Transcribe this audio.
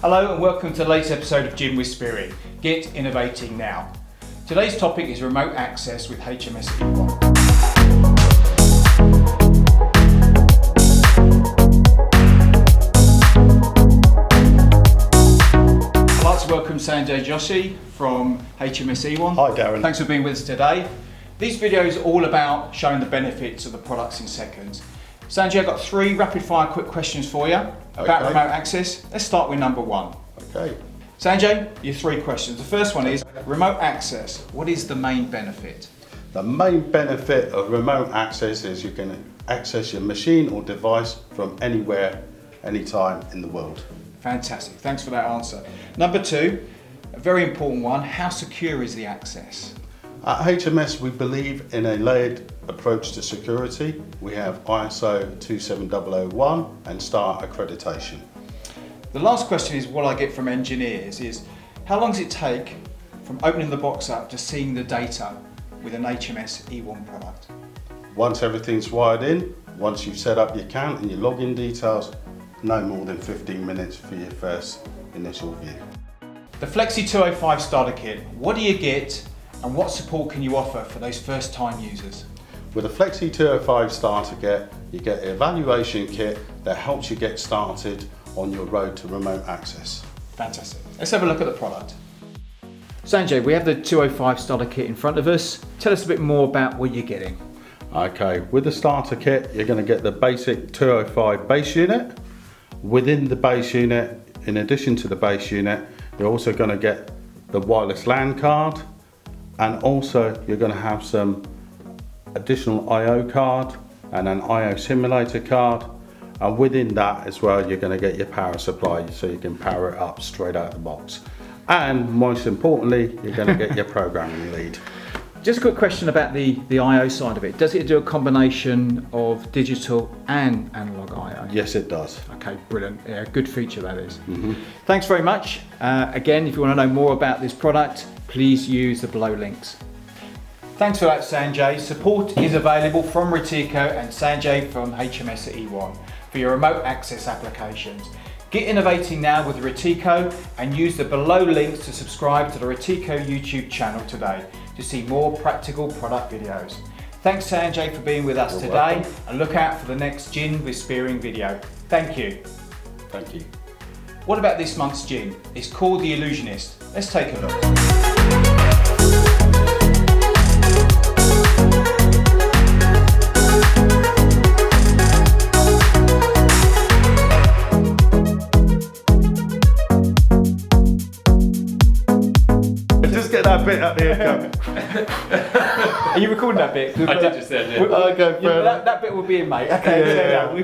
Hello and welcome to the latest episode of Gin with Spirit. Get innovating now. Today's topic is remote access with HMS Ewon. I'd like to welcome Sanjay Joshi from HMS Ewon. Hi Darren. Thanks for being with us today. These videos are all about showing the benefits of the products in seconds. Sanjay, I've got 3 rapid fire quick questions for you about remote access. Let's start with number 1. Okay. Sanjay, your 3 questions. The first one is remote access. What is the main benefit? The main benefit of remote access is you can access your machine or device from anywhere, anytime in the world. Fantastic, thanks for that answer. Number 2, a very important one, how secure is the access? At HMS we believe in a layered approach to security. We have ISO 27001 and STAR accreditation. The last question is what I get from engineers is how long does it take from opening the box up to seeing the data with an HMS Ewon product? Once everything's wired in, once you've set up your account and your login details, no more than 15 minutes for your first initial view. The Flexy 205 starter kit, what do you get and what support can you offer for those first time users? With a Flexy 205 starter kit, you get an evaluation kit that helps you get started on your road to remote access. Fantastic. Let's have a look at the product. Sanjay, we have the 205 starter kit in front of us. Tell us a bit more about what you're getting. Okay, with the starter kit, you're going to get the basic 205 base unit. Within the base unit, in addition to the base unit, you're also going to get the wireless LAN card, and also you're going to have some additional I/O card and an I/O simulator card, and within that as well you're going to get your power supply so you can power it up straight out of the box, and most importantly you're going to get your programming lead. Just a quick question about the I/O side of it. Does it do a combination of digital and analog I/O? Yes, it does. Okay, brilliant. Yeah, good feature that is. Thanks very much. Again, if you want to know more about this product, please use the below links. Thanks for that, Sanjay. Support is available from Routeco and Sanjay from HMS Ewon for your remote access applications. Get innovating now with Routeco and use the below links to subscribe to the Routeco YouTube channel today to see more practical product videos. Thanks Sanjay for being with us You're today welcome. And look out for the next Gin with Spearing video. Thank you. Thank you. What about this month's gin? It's called The Illusionist. Let's take a look. Just get that bit out there. Are you recording that bit? I did just then, yeah. Okay, fair enough. That bit will be in, mate. Okay, Yeah.